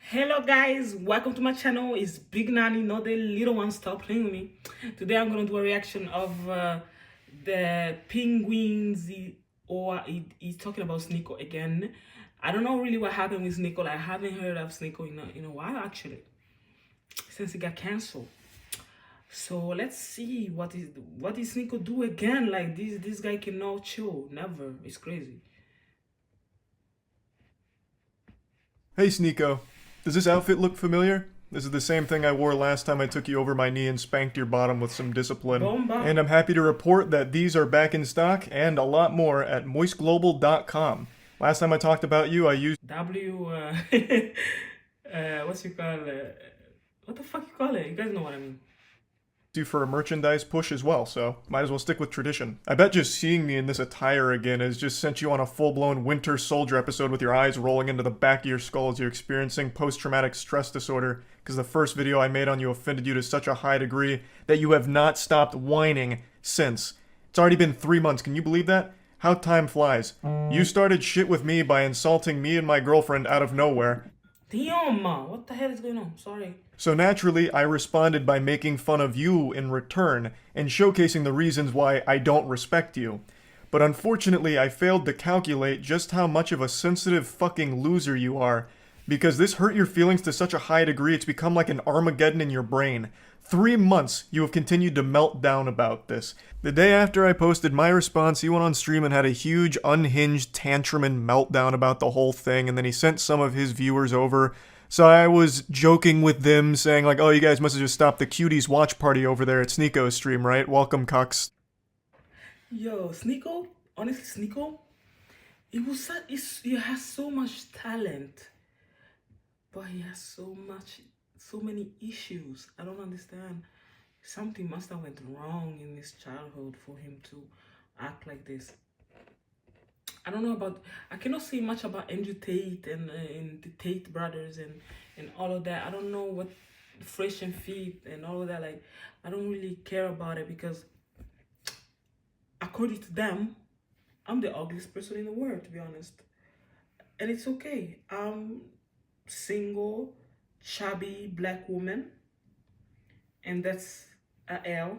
Hello guys, welcome to my channel. It's Big Nanny, not the little one. Stop playing with me. Today I'm gonna do a reaction of the penguins, or he's talking about Sneako again. I don't know really what happened with Sneako. I haven't heard of Sneako in a while actually, since he got canceled. So let's see what is Sneako do again. Like this guy cannot chill, never. It's crazy. Hey Sneako, does this outfit look familiar? This is the same thing I wore last time I took you over my knee and spanked your bottom with some discipline. Bomba. And I'm happy to report that these are back in stock and a lot more at moistglobal.com. Last time I talked about you, I used what's you call what the fuck you call it? You guys know what I mean. you for a merchandise push as well, so might as well stick with tradition. I bet just seeing me in this attire again has just sent you on a full-blown Winter Soldier episode with your eyes rolling into the back of your skull as you're experiencing post-traumatic stress disorder, because the first video I made on you offended you to such a high degree that you have not stopped whining since. It's already been 3 months, can you believe that? How time flies. You started shit with me by insulting me and my girlfriend out of nowhere. Damn, what the hell is going on? Sorry. So naturally, I responded by making fun of you in return, and showcasing the reasons why I don't respect you. But unfortunately, I failed to calculate just how much of a sensitive fucking loser you are, because this hurt your feelings to such a high degree it's become like an Armageddon in your brain. 3 months you have continued to melt down about this. The day after I posted my response, he went on stream and had a huge unhinged tantrum and meltdown about the whole thing, and then he sent some of his viewers over. So I was joking with them, saying like, oh, you guys must have just stopped the cuties watch party over there at Sneako's stream, right? Welcome, cucks. Yo, Sneako, honestly, Sneako, he has so much talent, but he has so many issues. I don't understand. Something must have went wrong in his childhood for him to act like this. I don't know about, I cannot say much about Andrew Tate and the Tate brothers and all of that. I don't know what Fresh and Fit and all of that. Like, I don't really care about it because according to them, I'm the ugliest person in the world, to be honest. And it's okay. I'm single, chubby black woman, and that's a L.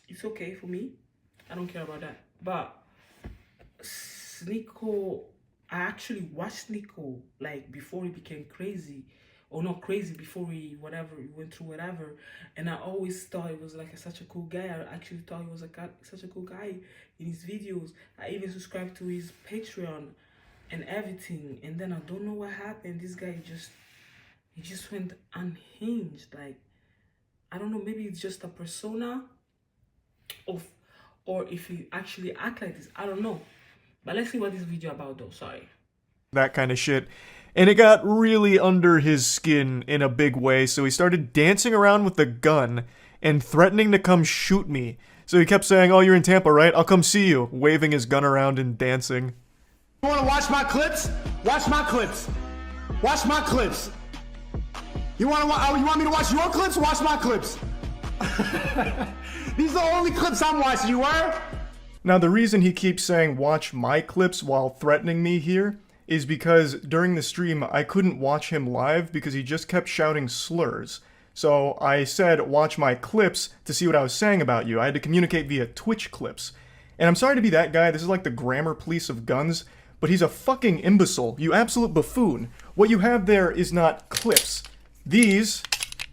It's okay for me. I don't care about that. But Sneako, I actually watched Sneako like before he became crazy, or not crazy, before he went through whatever, and I always thought he was like such a cool guy. I actually thought he was such a cool guy in his videos. I even subscribed to his Patreon and everything, and then I don't know what happened. This guy just went unhinged. Like, I don't know, maybe it's just a persona or if he actually act like this, I don't know. But let's see what this video about though. Sorry. That kind of shit. And it got really under his skin in a big way, so he started dancing around with the gun and threatening to come shoot me. So he kept saying, oh, you're in Tampa, right? I'll come see you, waving his gun around and dancing. You wanna watch my clips? Watch my clips. Watch my clips. You want me to watch your clips? Watch my clips. These are the only clips I'm watching, you were? Now, the reason he keeps saying watch my clips while threatening me here is because during the stream I couldn't watch him live because he just kept shouting slurs. So I said watch my clips to see what I was saying about you. I had to communicate via Twitch clips. And I'm sorry to be that guy, this is like the grammar police of guns, but he's a fucking imbecile, you absolute buffoon. What you have there is not clips. These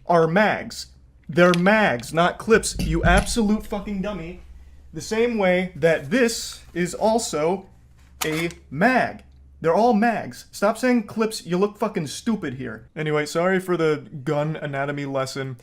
are mags. They're mags, not clips, you absolute fucking dummy. The same way that this is also a mag. They're all mags. Stop saying clips, you look fucking stupid here. Anyway, sorry for the gun anatomy lesson.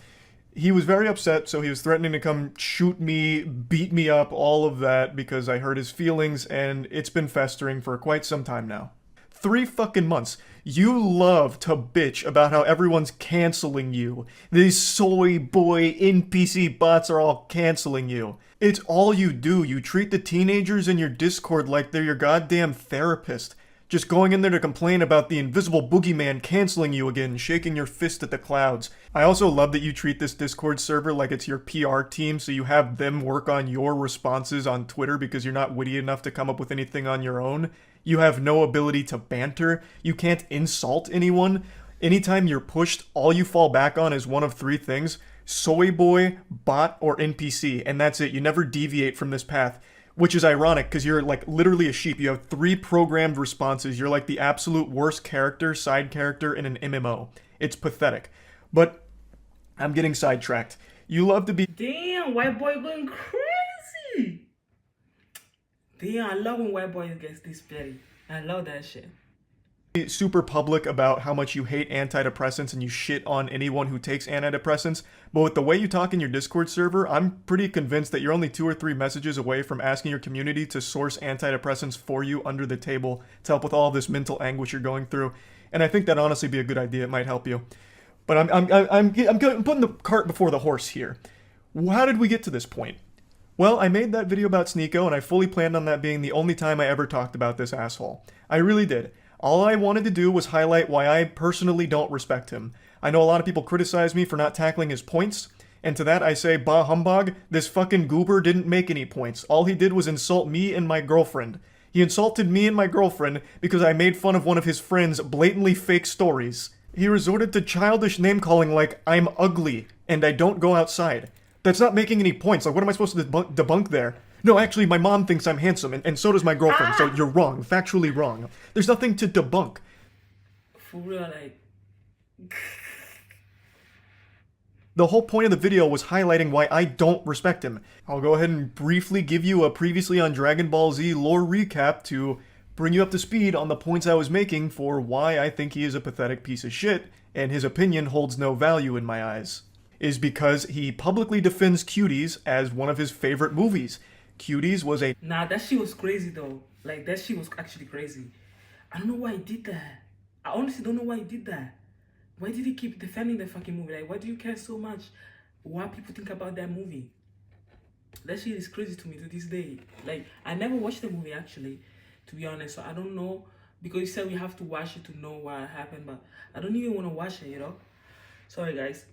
He was very upset, so he was threatening to come shoot me, beat me up, all of that, because I hurt his feelings, and it's been festering for quite some time now. 3 fucking months. You love to bitch about how everyone's canceling you. These soy boy NPC bots are all canceling you. It's all you do. You treat the teenagers in your Discord like they're your goddamn therapist. Just going in there to complain about the invisible boogeyman canceling you again, shaking your fist at the clouds. I also love that you treat this Discord server like it's your PR team, so you have them work on your responses on Twitter because you're not witty enough to come up with anything on your own. You have no ability to banter. You can't insult anyone. Anytime you're pushed, all you fall back on is one of three things: soy boy, bot, or NPC, and that's it. You never deviate from this path, which is ironic because you're like literally a sheep. You have 3 programmed responses. You're like the absolute worst character, side character in an MMO. It's pathetic. But I'm getting sidetracked. You love to be... Damn, white boy going crazy. Damn, I love when white boy gets this petty. I love that shit. Super public about how much you hate antidepressants and you shit on anyone who takes antidepressants, but with the way you talk in your Discord server, I'm pretty convinced that you're only 2 or 3 messages away from asking your community to source antidepressants for you under the table to help with all this mental anguish you're going through. And I think that'd honestly be a good idea. It might help you. But I'm putting the cart before the horse here. How did we get to this point? Well, I made that video about Sneako, and I fully planned on that being the only time I ever talked about this asshole. I really did. All I wanted to do was highlight why I personally don't respect him. I know a lot of people criticize me for not tackling his points, and to that I say, bah humbug, this fucking goober didn't make any points. All he did was insult me and my girlfriend. He insulted me and my girlfriend because I made fun of one of his friend's blatantly fake stories. He resorted to childish name-calling like, I'm ugly, and I don't go outside. That's not making any points. Like, what am I supposed to debunk there? No, actually, my mom thinks I'm handsome, and so does my girlfriend, so you're wrong, factually wrong. There's nothing to debunk. For real, like... The whole point of the video was highlighting why I don't respect him. I'll go ahead and briefly give you a previously on Dragon Ball Z lore recap to bring you up to speed on the points I was making for why I think he is a pathetic piece of shit, and his opinion holds no value in my eyes. Is because he publicly defends Cuties as one of his favorite movies. Cuties was a... Nah, that shit was crazy though. Like, that shit was actually crazy. I don't know why he did that. I honestly don't know why he did that. Why did he keep defending the fucking movie? Like, why do you care so much what people think about that movie? That shit is crazy to me to this day. Like, I never watched the movie actually, to be honest. So I don't know, because you said we have to watch it to know what happened, but I don't even want to watch it, you know? Sorry guys.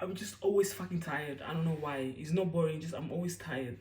I'm just always fucking tired. I don't know why. It's not boring, just I'm always tired.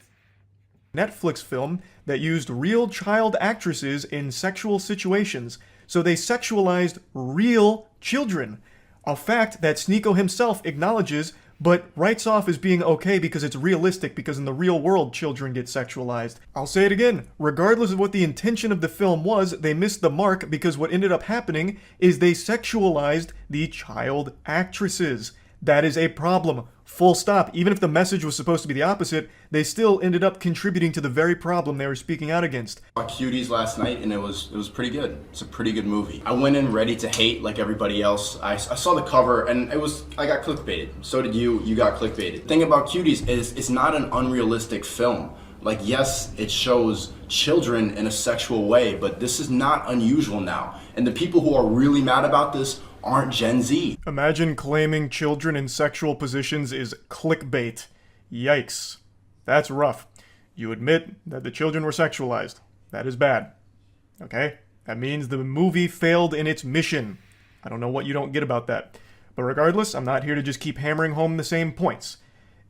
Netflix film that used real child actresses in sexual situations. So they sexualized real children. A fact that Sneako himself acknowledges, but writes off as being okay because it's realistic, because in the real world children get sexualized. I'll say it again, regardless of what the intention of the film was, they missed the mark because what ended up happening is they sexualized the child actresses. That is a problem. Full stop. Even if the message was supposed to be the opposite, they still ended up contributing to the very problem they were speaking out against. I saw Cuties last night and it was pretty good. It's a pretty good movie. I went in ready to hate like everybody else. I saw the cover and I got clickbaited. So did you. You got clickbaited. The thing about Cuties is it's not an unrealistic film. Like, yes, it shows children in a sexual way, but this is not unusual now. And the people who are really mad about this aren't Gen Z. Imagine claiming children in sexual positions is clickbait. Yikes. That's rough. You admit that the children were sexualized. That is bad. Okay? That means the movie failed in its mission. I don't know what you don't get about that. But regardless, I'm not here to just keep hammering home the same points.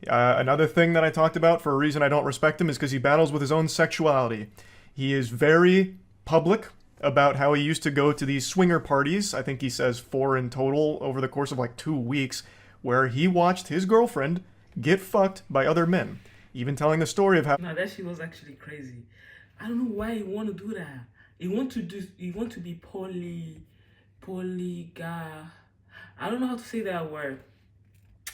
Another thing that I talked about for a reason I don't respect him is because he battles with his own sexuality. He is very public about how he used to go to these swinger parties, I think he says 4 in total, over the course of like 2 weeks, where he watched his girlfriend get fucked by other men. Even telling the story of how... Nah, that shit was actually crazy. I don't know why he want to do that. He want to be I don't know how to say that word.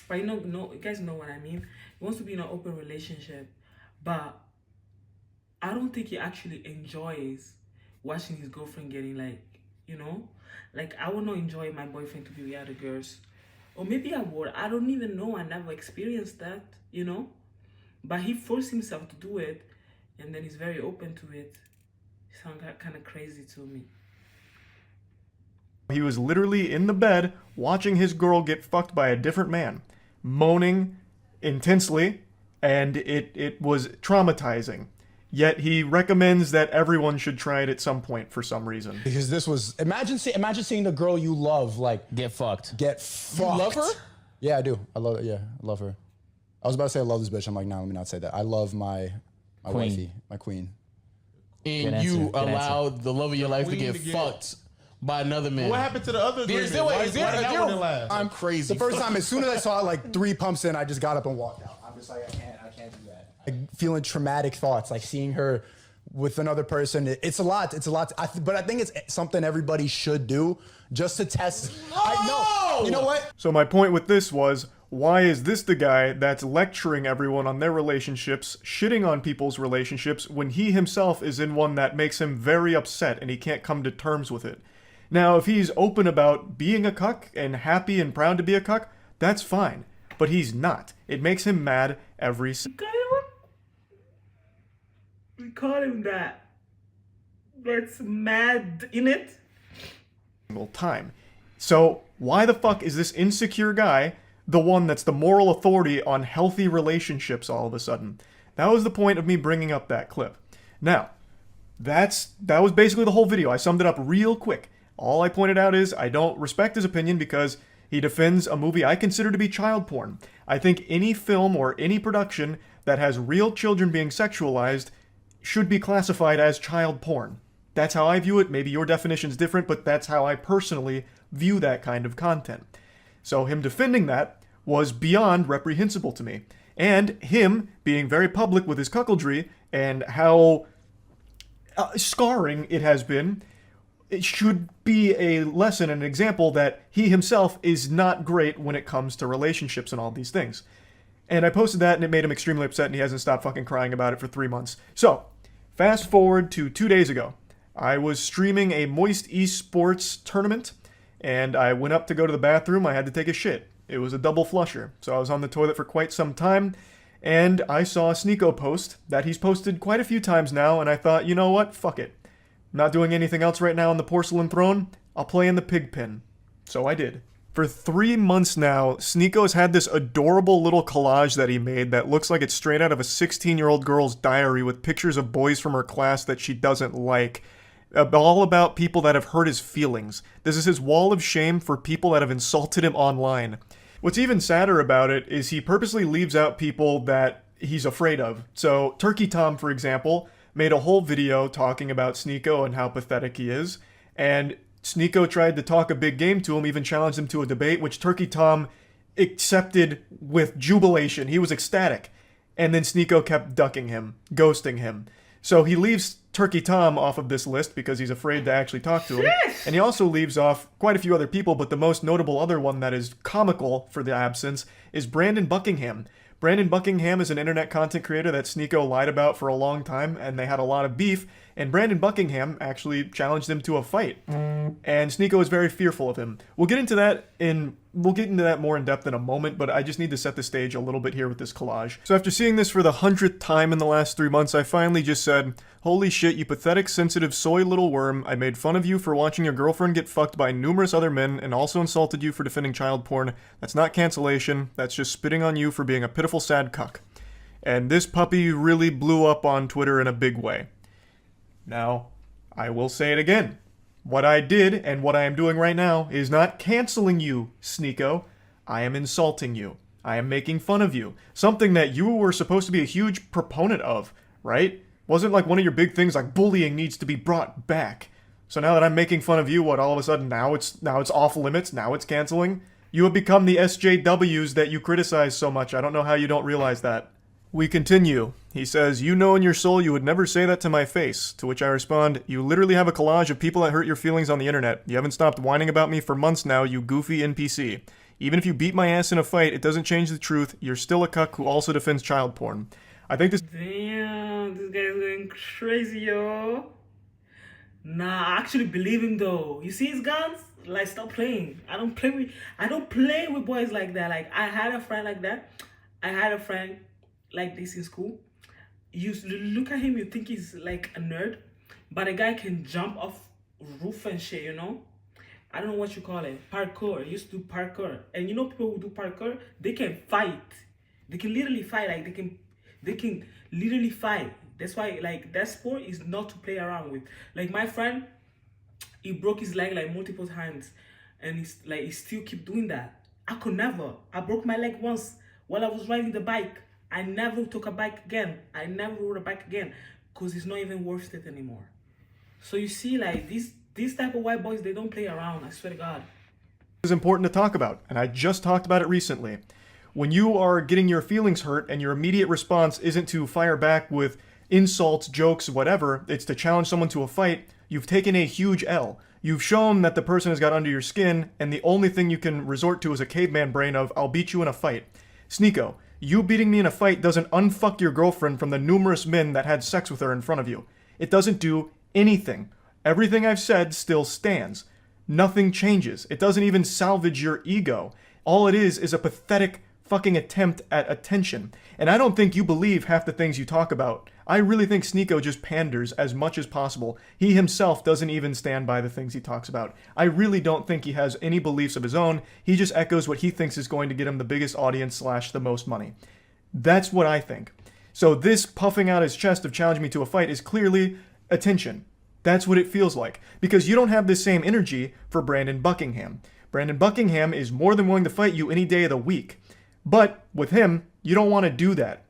But you guys know what I mean. He wants to be in an open relationship. But I don't think he actually enjoys watching his girlfriend getting, like, you know? Like, I would not enjoy my boyfriend to be with other girls. Or maybe I would. I don't even know. I never experienced that, you know? But he forced himself to do it. And then he's very open to it. It sounds kind of crazy to me. He was literally in the bed watching his girl get fucked by a different man, moaning intensely, and it was traumatizing. Yet he recommends that everyone should try it at some point for some reason. Because this was imagine seeing the girl you love get fucked. Get fucked. You love her? Yeah, I do. I love her. I was about to say I love this bitch. I'm like, no, let me not say that. I love my My Queen. wifey, my queen. Good And answer, you good answer. allowed the love of your life to queen get to get- fucked by another man. What happened to the other agreement? Is there, Why is there, did is that there one didn't last? I'm crazy. The first time, as soon as I saw it, like 3 pumps in, I just got up and walked out. I'm just like, I can't do that. Like, feeling traumatic thoughts, like seeing her with another person. It's a lot. It's a lot. But I think it's something everybody should do just to test. You know what? So my point with this was, why is this the guy that's lecturing everyone on their relationships, shitting on people's relationships, when he himself is in one that makes him very upset and he can't come to terms with it? Now, if he's open about being a cuck and happy and proud to be a cuck, that's fine. But he's not. It makes him mad every We call him that. That's mad in it. single time. So why the fuck is this insecure guy the one that's the moral authority on healthy relationships all of a sudden? That was the point of me bringing up that clip. Now, that was basically the whole video. I summed it up real quick. All I pointed out is I don't respect his opinion because he defends a movie I consider to be child porn. I think any film or any production that has real children being sexualized should be classified as child porn. That's how I view it. Maybe your definition's different, but that's how I personally view that kind of content. So him defending that was beyond reprehensible to me. And him being very public with his cuckoldry and how scarring it has been, it should be a lesson and an example that he himself is not great when it comes to relationships and all these things. And I posted that and it made him extremely upset and he hasn't stopped fucking crying about it for 3 months. So, fast forward to 2 days ago. I was streaming a Moist Esports tournament and I went up to go to the bathroom. I had to take a shit. It was a double flusher. So I was on the toilet for quite some time and I saw a Sneako post that he's posted quite a few times now and I thought, you know what? Fuck it. I'm not doing anything else right now on the porcelain throne. I'll play in the pig pen. So I did. For 3 months now, Sneako's had this adorable little collage that he made that looks like it's straight out of a 16-year-old girl's diary with pictures of boys from her class that she doesn't like. All about people that have hurt his feelings. This is his wall of shame for people that have insulted him online. What's even sadder about it is he purposely leaves out people that he's afraid of. So Turkey Tom, for example, made a whole video talking about Sneako and how pathetic he is, and Sneako tried to talk a big game to him, even challenged him to a debate, which Turkey Tom accepted with jubilation. He was ecstatic. And then Sneako kept ducking him, ghosting him. So he leaves Turkey Tom off of this list because he's afraid to actually talk to him. And he also leaves off quite a few other people, but the most notable other one that is comical for the absence is Brandon Buckingham. Brandon Buckingham is an internet content creator that Sneako lied about for a long time, and they had a lot of beef, and Brandon Buckingham actually challenged him to a fight. And Sneako is very fearful of him. We'll get into that more in depth in a moment, but I just need to set the stage a little bit here with this collage. So after seeing this for the 100th time in the last 3 months, I finally just said, holy shit, you pathetic, sensitive, soy little worm. I made fun of you for watching your girlfriend get fucked by numerous other men and also insulted you for defending child porn. That's not cancellation. That's just spitting on you for being a pitiful, sad cuck. And this puppy really blew up on Twitter in a big way. Now, I will say it again. What I did and what I am doing right now is not canceling you, Sneako. I am insulting you. I am making fun of you. Something that you were supposed to be a huge proponent of, right? Wasn't like one of your big things like bullying needs to be brought back. So now that I'm making fun of you, what, all of a sudden now it's off limits, now it's canceling? You have become the SJWs that you criticize so much. I don't know how you don't realize that. We continue. He says, you know in your soul you would never say that to my face. To which I respond, you literally have a collage of people that hurt your feelings on the internet. You haven't stopped whining about me for months now, you goofy NPC. Even if you beat my ass in a fight, it doesn't change the truth. You're still a cuck who also defends child porn. I think this... Damn, this guy's going crazy, yo. Nah, I actually believe him though. You see his guns? Like, stop playing. I don't play with boys like that. Like, I had a friend like that. I had a friend like this in school. You look at him, you think he's like a nerd, but a guy can jump off roof and shit, you know? I don't know what you call it. Parkour. He used to do parkour. And you know people who do parkour, they can fight. They can literally fight. Like, they can literally fight. That's why, like, that sport is not to play around with. Like, my friend, he broke his leg like multiple times, and he still keep doing that. I could never. I broke my leg once while I was riding the bike. I never took a bike again. I never rode a bike again because it's not even worth it anymore. So you see, like, these type of white boys, they don't play around. I swear to God. Is important to talk about, and I just talked about it recently. When you are getting your feelings hurt and your immediate response isn't to fire back with insults, jokes, whatever, it's to challenge someone to a fight, you've taken a huge L. You've shown that the person has got under your skin, and the only thing you can resort to is a caveman brain of, I'll beat you in a fight. Sneako, you beating me in a fight doesn't unfuck your girlfriend from the numerous men that had sex with her in front of you. It doesn't do anything. Everything I've said still stands. Nothing changes. It doesn't even salvage your ego. All it is a pathetic fucking attempt at attention. And I don't think you believe half the things you talk about. I really think Sneako just panders as much as possible. He himself doesn't even stand by the things he talks about. I really don't think he has any beliefs of his own. He just echoes what he thinks is going to get him the biggest audience / the most money. That's what I think. So this puffing out his chest of challenging me to a fight is clearly attention. That's what it feels like. Because you don't have the same energy for Brandon Buckingham. Brandon Buckingham is more than willing to fight you any day of the week. But with him, you don't want to do that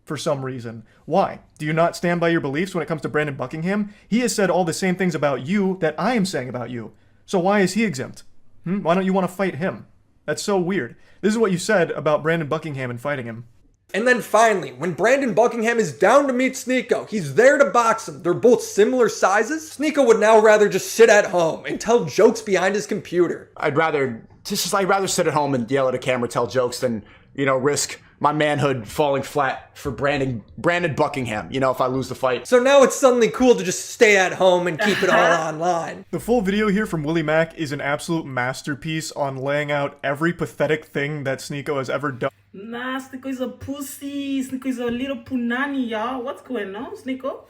for some reason. Why? Do you not stand by your beliefs when it comes to Brandon Buckingham? He has said all the same things about you that I am saying about you. So why is he exempt? Why don't you want to fight him? That's so weird. This is what you said about Brandon Buckingham and fighting him. And then finally, when Brandon Buckingham is down to meet Sneako, he's there to box him. They're both similar sizes. Sneako would now rather just sit at home and tell jokes behind his computer. I'd rather sit at home and yell at a camera, tell jokes than, risk my manhood falling flat for Brandon Buckingham, if I lose the fight. So now it's suddenly cool to just stay at home and keep it all online. The full video here from Willie Mack is an absolute masterpiece on laying out every pathetic thing that Sneako has ever done. Nah, Sneako is a pussy. Sneako is a little punani, y'all. What's going on, Sneako?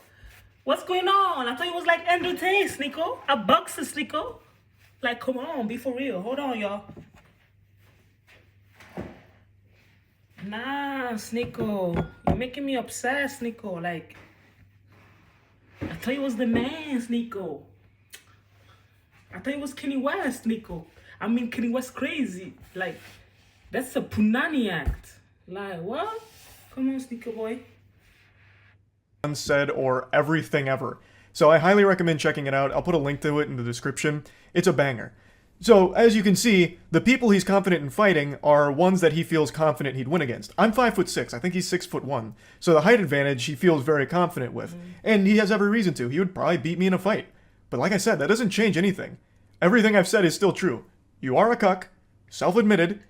What's going on? I thought it was like Andrew Tate, Sneako. A boxer, Sneako. Like, come on, be for real. Hold on, y'all. Nah, Sneako. You're making me upset, Sneako. Like, I thought he was the man, Sneako. I thought he was Kanye West, Sneako. I mean, Kanye West crazy. Like, that's a punani act. Like, what? Come on, Sneako boy. Unsaid or everything ever. So I highly recommend checking it out. I'll put a link to it in the description. It's a banger. So, as you can see, the people he's confident in fighting are ones that he feels confident he'd win against. I'm 5'6". I think he's 6'1". So the height advantage he feels very confident with. And he has every reason to. He would probably beat me in a fight. But like I said, that doesn't change anything. Everything I've said is still true. You are a cuck, self-admitted,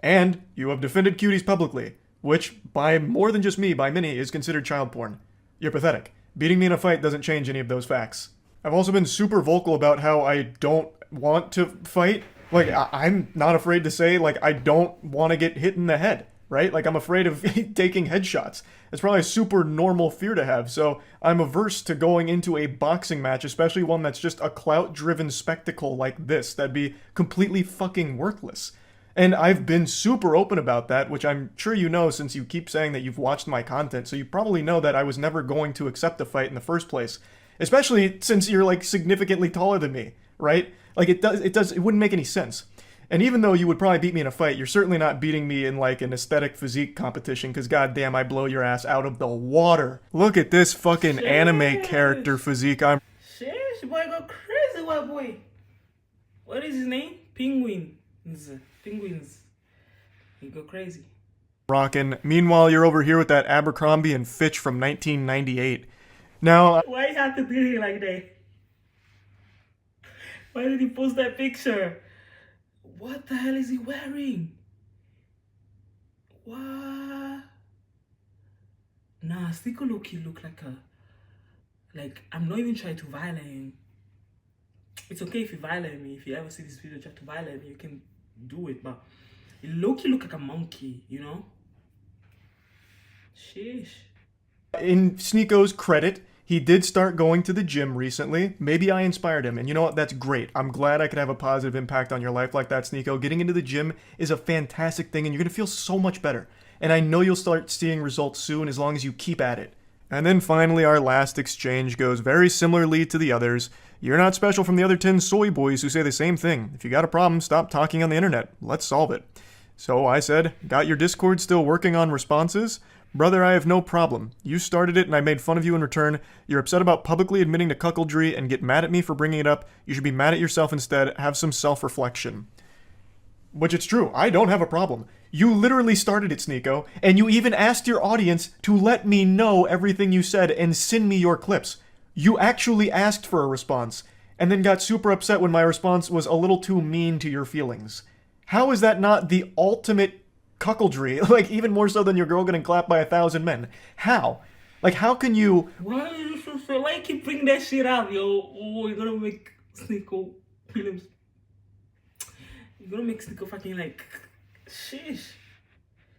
and you have defended cuties publicly, which, by more than just me, by many, is considered child porn. You're pathetic. Beating me in a fight doesn't change any of those facts. I've also been super vocal about how I don't want to fight. Like, I'm not afraid to say, like, I don't want to get hit in the head, right? Like, I'm afraid of taking headshots. It's probably a super normal fear to have, so I'm averse to going into a boxing match, especially one that's just a clout-driven spectacle like this. That'd be completely fucking worthless. And I've been super open about that, which I'm sure you know since you keep saying that you've watched my content, so you probably know that I was never going to accept a fight in the first place. Especially since you're, like, significantly taller than me, right? Like, it wouldn't make any sense. And even though you would probably beat me in a fight, you're certainly not beating me in, like, an aesthetic physique competition, because goddamn, I blow your ass out of the water. Look at this fucking anime character physique. Sheesh, boy, go crazy, white boy. What is his name? Penguins. He go crazy. Rockin'. Meanwhile, you're over here with that Abercrombie and Fitch from 1998. Now, Why you have to do it like that? Why did he post that picture? What the hell is he wearing? What? Nah, Sneako look like a... Like, I'm not even trying to violate him. It's okay if you violate me. If you ever see this video try to violate me, you can do it. But he look like a monkey, you know? Sheesh. in Sneako's credit, he did start going to the gym recently. Maybe I inspired him, and you know what? That's great. I'm glad I could have a positive impact on your life like that, Sneako. Getting into the gym is a fantastic thing, and you're going to feel so much better. And I know you'll start seeing results soon as long as you keep at it. And then finally, our last exchange goes very similarly to the others. You're not special from the other 10 soy boys who say the same thing. If you got a problem, stop talking on the internet. Let's solve it. So I said, got your Discord still working on responses? Brother, I have no problem. You started it and I made fun of you in return. You're upset about publicly admitting to cuckoldry and get mad at me for bringing it up. You should be mad at yourself instead. Have some self-reflection. Which it's true. I don't have a problem. You literally started it, Sneako, and you even asked your audience to let me know everything you said and send me your clips. You actually asked for a response, and then got super upset when my response was a little too mean to your feelings. How is that not the ultimate cuckoldry? Like, even more so than your girl getting clapped by 1,000 men. How? Like, how can you... Why you keep bringing that shit up, yo? Oh, you're gonna make Sneako films. You're gonna make Sneako fucking like... Sheesh.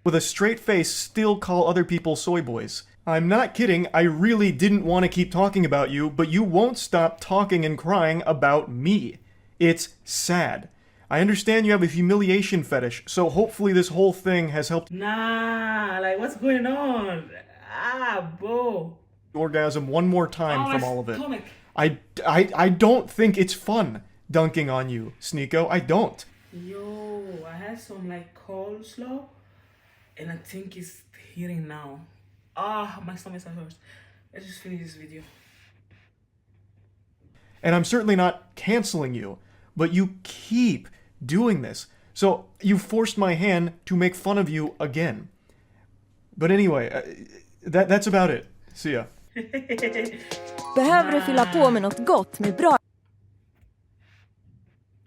with a straight face still call other people soy boys? I'm not kidding, I really didn't want to keep talking about you, but you won't stop talking and crying about me. It's sad. I understand you have a humiliation fetish, so hopefully this whole thing has helped Nah, like what's going on? Bro. orgasm one more time from my all of it. stomach. I don't think it's fun dunking on you, Sneako. I don't. Yo, I had some like coleslaw, and I think it's hitting now. My stomach hurts. Let's just finish this video. And I'm certainly not canceling you, but you keep doing this. So you forced my hand to make fun of you again. But anyway, that's about it. See ya. Behöver du fylla på med något gott med bra...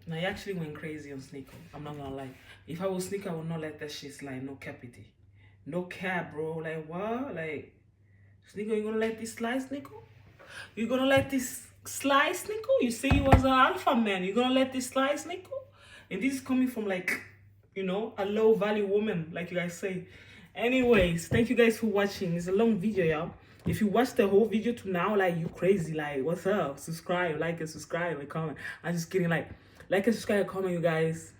Now, I actually went crazy on Sneako. I'm not gonna lie. If I was Sneako, I would not let that shit slide. No capity. No cap, bro. Like, what? Like, Sneako, you gonna let this slide, Sneako? You gonna let this slide, Sneako? You say you was an alpha man. You gonna let this slide, Sneako? And this is coming from, like, you know, a low value woman, like you guys say. Anyways, thank you guys for watching. It's a long video, y'all. If you watched the whole video to now, like, you crazy. Like, what's up? Subscribe, like, and subscribe, and comment. I'm just kidding. Like and subscribe, and comment, you guys.